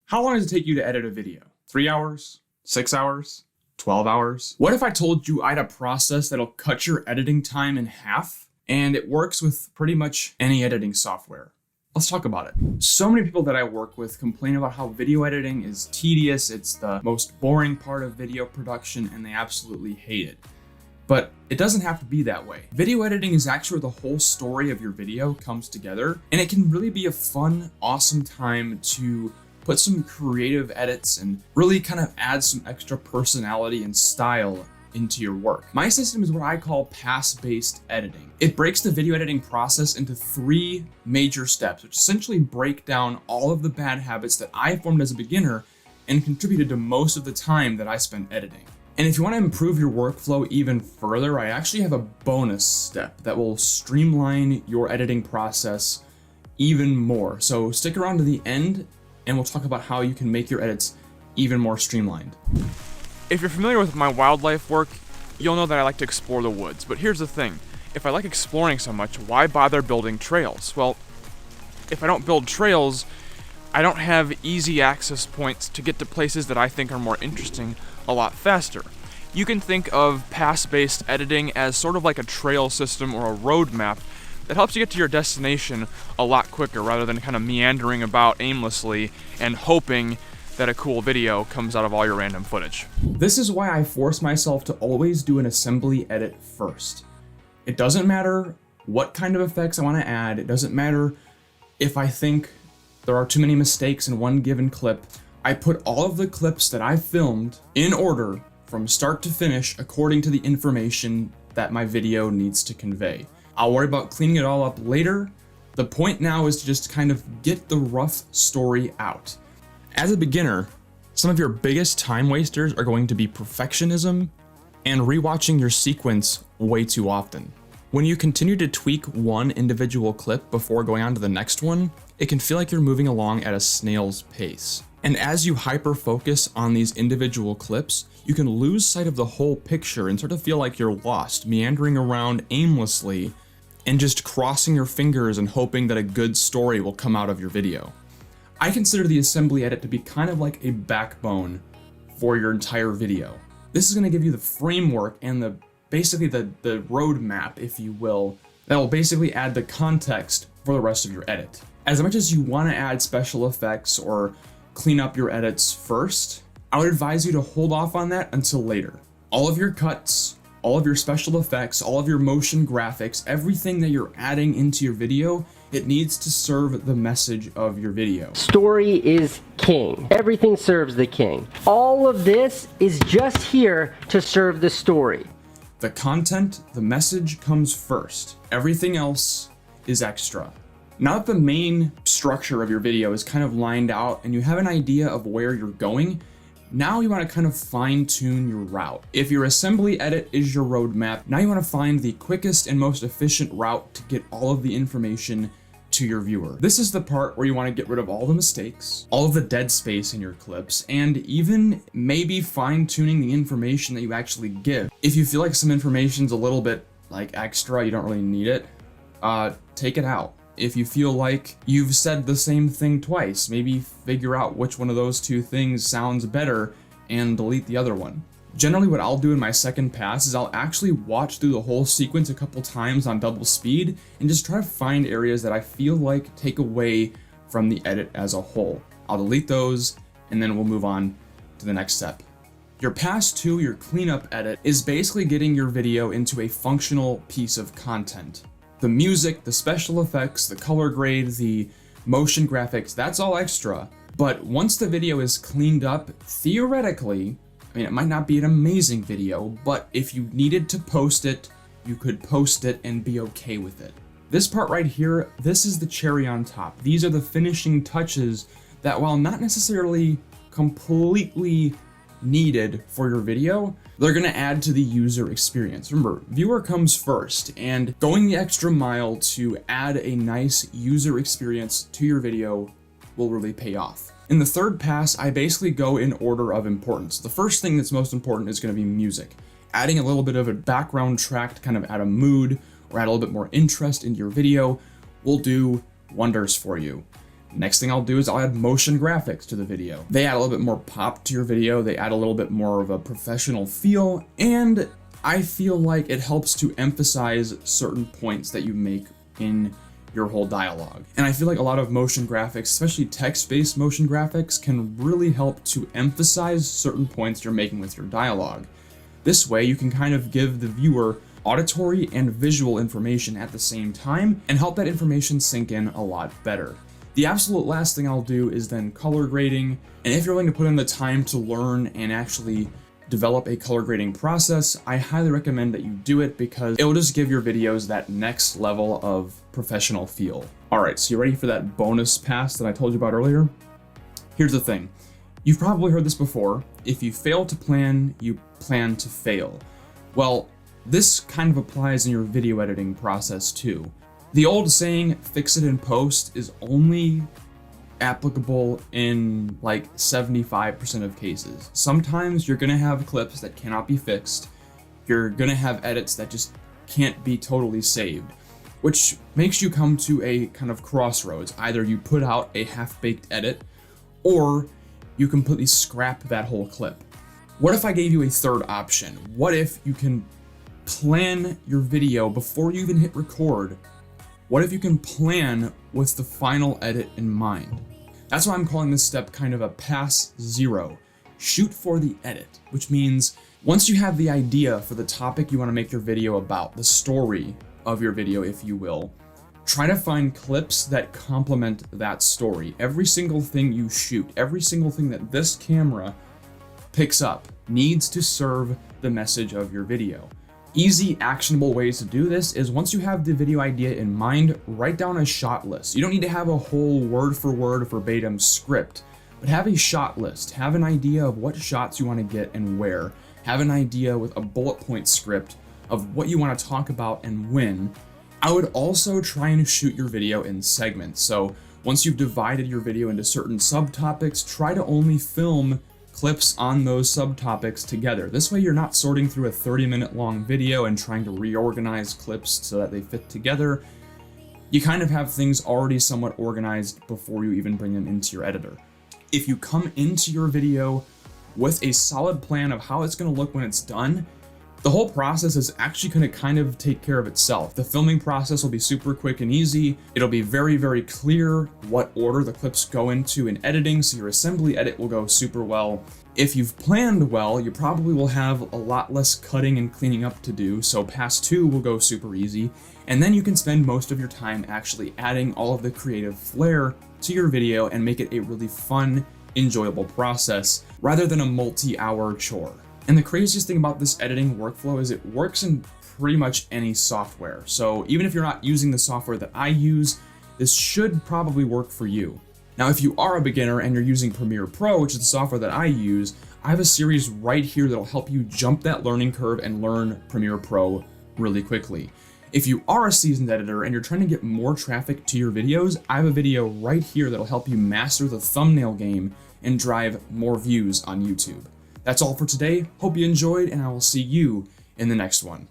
How long does it take you to edit a video? 3 hours? 6 hours? 12 hours? What if I told you I had a process that'll cut your editing time in half, and it works with pretty much any editing software? Let's talk about it. So many people that I work with complain about how video editing is tedious, it's the most boring part of video production, and they absolutely hate it. But it doesn't have to be that way. Video editing is actually where the whole story of your video comes together, and it can really be a fun, awesome time to put some creative edits and really kind of add some extra personality and style into your work. My system is what I call pass-based editing. It breaks the video editing process into 3 major steps, which essentially break down all of the bad habits that I formed as a beginner and contributed to most of the time that I spent editing. And if you want to improve your workflow even further, I actually have a bonus step that will streamline your editing process even more. So stick around to the end and we'll talk about how you can make your edits even more streamlined. If you're familiar with my wildlife work, you'll know that I like to explore the woods. But here's the thing, if I like exploring so much, why bother building trails? Well, if I don't build trails, I don't have easy access points to get to places that I think are more interesting a lot faster. You can think of pass-based editing as sort of like a trail system or a road map that helps you get to your destination a lot quicker rather than kind of meandering about aimlessly and hoping that a cool video comes out of all your random footage. This is why I force myself to always do an assembly edit first. It doesn't matter what kind of effects I want to add. It doesn't matter if I think there are too many mistakes in one given clip. I put all of the clips that I filmed in order from start to finish according to the information that my video needs to convey. I'll worry about cleaning it all up later. The point now is to just kind of get the rough story out. As a beginner, some of your biggest time wasters are going to be perfectionism and rewatching your sequence way too often. When you continue to tweak one individual clip before going on to the next one, it can feel like you're moving along at a snail's pace. And as you hyper-focus on these individual clips, you can lose sight of the whole picture and start to feel like you're lost, meandering around aimlessly and just crossing your fingers and hoping that a good story will come out of your video. I consider the assembly edit to be kind of like a backbone for your entire video. This is going to give you the framework and basically the roadmap, if you will, that will basically add the context for the rest of your edit. As much as you want to add special effects or clean up your edits first, I would advise you to hold off on that until later. All of your cuts, all of your special effects, all of your motion graphics, everything that you're adding into your video, it needs to serve the message of your video. Story is king. Everything serves the king. All of this is just here to serve the story. The content, the message comes first. Everything else is extra. Now that the main structure of your video is kind of lined out and you have an idea of where you're going, now you want to kind of fine-tune your route. If your assembly edit is your roadmap, now you want to find the quickest and most efficient route to get all of the information to your viewer. This is the part where you want to get rid of all the mistakes, all of the dead space in your clips, and even maybe fine-tuning the information that you actually give. If you feel like some information's a little bit like extra, you don't really need it, take it out. If you feel like you've said the same thing twice, maybe figure out which one of those 2 things sounds better and delete the other one. Generally what I'll do in my second pass is I'll actually watch through the whole sequence a couple times on double speed and just try to find areas that I feel like take away from the edit as a whole. I'll delete those and then we'll move on to the next step. Your pass 2, your cleanup edit, is basically getting your video into a functional piece of content. The music, the special effects, the color grade, the motion graphics, that's all extra. But once the video is cleaned up, theoretically, I mean, it might not be an amazing video, but if you needed to post it, you could post it and be okay with it. This part right here, this is the cherry on top. These are the finishing touches that, while not necessarily completely needed for your video, they're going to add to the user experience. Remember, viewer comes first, and going the extra mile to add a nice user experience to your video will really pay off. In the third pass, I basically go in order of importance. The first thing that's most important is going to be music. Adding a little bit of a background track to kind of add a mood or add a little bit more interest into your video will do wonders for you. Next thing I'll do is I'll add motion graphics to the video. They add a little bit more pop to your video, they add a little bit more of a professional feel, and I feel like it helps to emphasize certain points that you make in your whole dialogue. And I feel like a lot of motion graphics, especially text-based motion graphics, can really help to emphasize certain points you're making with your dialogue. This way you can kind of give the viewer auditory and visual information at the same time and help that information sink in a lot better. The absolute last thing I'll do is then color grading, and if you're willing to put in the time to learn and actually develop a color grading process, I highly recommend that you do it because it will just give your videos that next level of professional feel. Alright, so you ready for that bonus pass that I told you about earlier? Here's the thing. You've probably heard this before. If you fail to plan, you plan to fail. Well, this kind of applies in your video editing process too. The old saying, fix it in post, is only applicable in like 75% of cases. Sometimes you're gonna have clips that cannot be fixed. You're gonna have edits that just can't be totally saved, which makes you come to a kind of crossroads. Either you put out a half-baked edit, or you completely scrap that whole clip. What if I gave you a third option? What if you can plan your video before you even hit record? What if you can plan with the final edit in mind? That's why I'm calling this step kind of a pass zero. Shoot for the edit, which means once you have the idea for the topic you want to make your video about, the story of your video, if you will, try to find clips that complement that story. Every single thing you shoot, every single thing that this camera picks up needs to serve the message of your video. Easy, actionable ways to do this is once you have the video idea in mind, write down a shot list. You don't need to have a whole word for word verbatim script, but have a shot list. Have an idea of what shots you want to get and where. Have an idea with a bullet point script of what you want to talk about and when. I would also try and shoot your video in segments. So once you've divided your video into certain subtopics, try to only film clips on those subtopics together. This way you're not sorting through a 30-minute long video and trying to reorganize clips so that they fit together. You kind of have things already somewhat organized before you even bring them into your editor. If you come into your video with a solid plan of how it's going to look when it's done, the whole process is actually going to kind of take care of itself. The filming process will be super quick and easy. It'll be very, very clear what order the clips go into in editing, so your assembly edit will go super well. If you've planned well, you probably will have a lot less cutting and cleaning up to do, so pass 2 will go super easy, and then you can spend most of your time actually adding all of the creative flair to your video and make it a really fun, enjoyable process, rather than a multi-hour chore. And the craziest thing about this editing workflow is it works in pretty much any software. So even if you're not using the software that I use, this should probably work for you. Now, if you are a beginner and you're using Premiere Pro, which is the software that I use, I have a series right here that'll help you jump that learning curve and learn Premiere Pro really quickly. If you are a seasoned editor and you're trying to get more traffic to your videos, I have a video right here that'll help you master the thumbnail game and drive more views on YouTube. That's all for today. Hope you enjoyed, and I will see you in the next one.